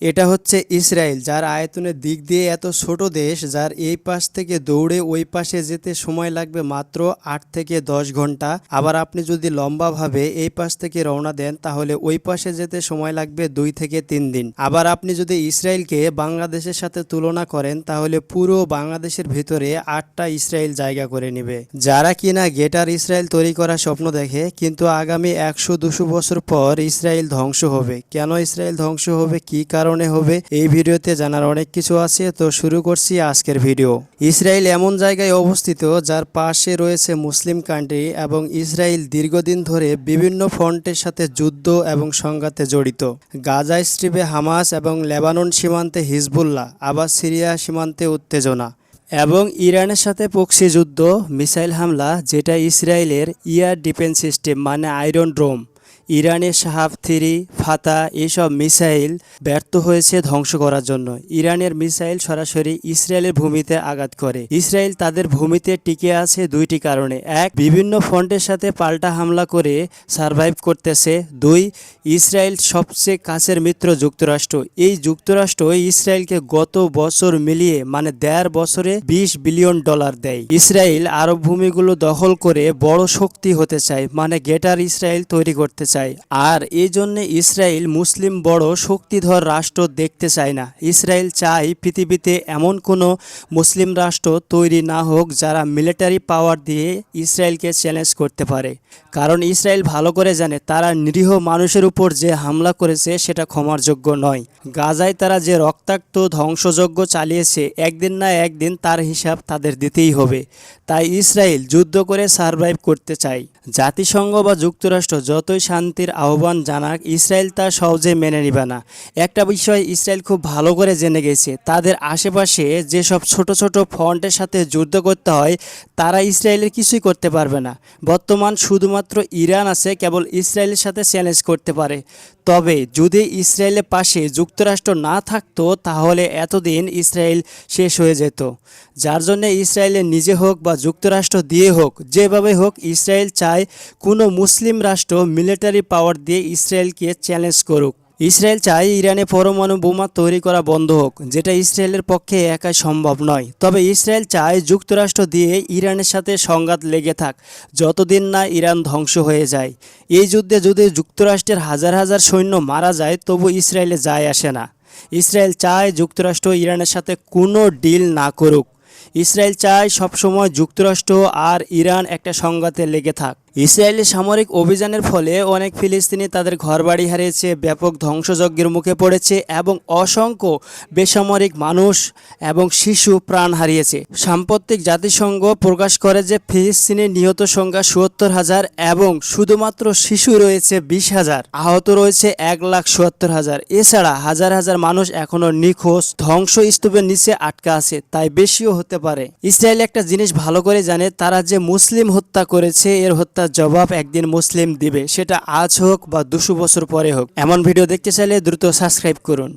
এটা হচ্ছে ইসরায়েল, যার আয়তনের দিক দিয়ে এত ছোট দেশ, যার এই পাশ থেকে দৌড়ে ওই পাশে যেতে সময় লাগবে মাত্র 8 থেকে 10 ঘন্টা। আবার আপনি যদি লম্বাভাবে এই পাশ থেকে রওনা দেন তাহলে ওই পাশে যেতে সময় লাগবে 2 থেকে 3 দিন। আবার আপনি যদি ইসরায়েলকে বাংলাদেশের সাথে তুলনা করেন তাহলে পুরো বাংলাদেশের ভিতরে 8টা ইসরায়েল জায়গা করে নেবে। যারা কিনা গ্রেটার ইসরায়েল তৈরি করার স্বপ্ন দেখে, কিন্তু আগামী 100-200 বছর পর ইসরায়েল ধ্বংস হবে। কেন ইসরায়েল ধ্বংস হবে, কি কারণে হবে, এই ভিডিওতে জানার অনেক কিছু আছে। তো শুরু করছি আজকের ভিডিও। ইসরায়েল এমন জায়গায় অবস্থিত যার পাশে রয়েছে মুসলিম কান্ট্রি, এবং ইসরায়েল দীর্ঘদিন ধরে বিভিন্ন ফ্রন্টের সাথে যুদ্ধ এবং সংঘাতে জড়িত। গাজা স্ট্রিপে হামাস এবং লেবানন সীমান্তে হিজবুল্লাহ, আবার সিরিয়া সীমান্তে উত্তেজনা এবং ইরানের সাথে প্রক্সি যুদ্ধ, মিসাইল হামলা, যেটা ইসরায়েলের এয়ার ডিফেন্স সিস্টেম মানে আয়রন ড্রোম, ইরানের শাহাব-3, ফাতা এইসব মিসাইল ব্যর্থ হয়েছে ধ্বংস করার জন্য। ইরানের মিসাইল সরাসরি ইসরায়েলের ভূমিতে আঘাত করে। ইসরায়েল তাদের ভূমিতে টিকে আছে দুইটি কারণে: এক, বিভিন্ন ফ্রন্টের সাথে পাল্টা হামলা করে সারভাইভ করতেছে; দুই, ইসরায়েল সবচেয়ে কাছের মিত্র যুক্তরাষ্ট্র। এই যুক্তরাষ্ট্র ইসরায়েলকে গত বছর মিলিয়ে মানে 1.5 বছরে $20 বিলিয়ন দেয়। ইসরায়েল আরব ভূমিগুলো দখল করে বড় শক্তি হতে চায়, মানে গ্রেটার ইসরায়েল তৈরি করতে চায়। আর এই জন্য ইসরায়েল মুসলিম বড় শক্তিধর রাষ্ট্র দেখতে চায় না। ইসরায়েল চায় পৃথিবীতে এমন কোনো মুসলিম রাষ্ট্র তৈরি না হোক যারা মিলিটারি পাওয়ার দিয়ে ইসরায়েলকে চ্যালেঞ্জ করতে পারে। কারণ ইসরায়েল ভালো করে জানে তারা নিরীহ মানুষের উপর যে হামলা করেছে সেটা ক্ষমার যোগ্য নয়। গাজায় তারা যে রক্তাক্ত ধ্বংসযজ্ঞ চালিয়েছে, একদিন না একদিন তার হিসাব তাদের দিতেই হবে। তাই ইসরায়েল যুদ্ধ করে সারভাইভ করতে চায়। জাতিসংঘ বা যুক্তরাষ্ট্র যতই শান্তির আহ্বান জানাক, ইসরায়েল তা সহজে মেনে নিবে না। একটা বিষয় ইসরায়েল খুব ভালো করে জেনে গেছে, তাদের আশেপাশে যেসব ছোট ছোট ফ্রন্টের সাথে যুদ্ধ করতে হয় তারা ইসরায়েলের কিছুই করতে পারবে না। বর্তমান শুধুমাত্র ইরান আছে কেবল ইসরায়েলের সাথে চ্যালেঞ্জ করতে পারে। তবে যদি ইসরায়েলের পাশে যুক্তরাষ্ট্র না থাকতো তাহলে এতদিন ইসরায়েল শেষ হয়ে যেত। যার জন্য ইসরায়েলের নিজে হোক বা যুক্তরাষ্ট্র দিয়ে হোক, যেভাবে হোক ইসরায়েল চায় কোনো মুসলিম রাষ্ট্র মিলিটারি পাওয়ার দিয়ে ইসরায়েলকে চ্যালেঞ্জ করুক। ইসরায়েল চায় ইরানে পরমাণু বোমা তৈরি করা বন্ধ হোক, যেটা ইসরায়েলের পক্ষে একাই সম্ভব নয়। তবে ইসরায়েল চায় যুক্তরাষ্ট্র দিয়ে ইরানের সাথে সংঘাত লেগে থাক, যতদিন না ইরান ধ্বংস হয়ে যায়। এই যুদ্ধে যদি যুক্তরাষ্ট্রের হাজার হাজার সৈন্য মারা যায় তবু ইসরায়েলে যায় আসে না। ইসরায়েল চায় যুক্তরাষ্ট্র ইরানের সাথে কোনো ডিল না করুক। ইসরায়েল চায় সবসময় যুক্তরাষ্ট্র আর ইরান একটা সংঘাতে লেগে থাক। ইসরায়েলের সামরিক অভিযানের ফলে অনেক ফিলিস্তিনি তাদের ঘরবাড়ি হারিয়েছে, ব্যাপক ধ্বংসযজ্ঞের মুখে পড়েছে এবং অসংখ্য বেসামরিক মানুষ এবং শিশু প্রাণ হারিয়েছে। সাম্প্রতিক জাতিসংঘ প্রকাশ করে যে ফিলিস্তিনের নিহত সংখ্যা ৭০,০০০ এবং শুধুমাত্র শিশু রয়েছে ২০,০০০, আহত রয়েছে ১,৭০,০০০। এছাড়া হাজার হাজার মানুষ এখনও নিখোঁজ, ধ্বংসস্তূপের নিচে আটকা আছে, তাই বেশিও হতে পারে। ইসরায়েল একটা জিনিস ভালো করে জানে, তারা যে মুসলিম হত্যা করেছে এর হত্যা জবাব একদিন মুসলিম দিবে, সেটা আজ হোক বা ২০০ বছর পরে হোক। এমন ভিডিও দেখতে চাইলে দ্রুত সাবস্ক্রাইব করুন।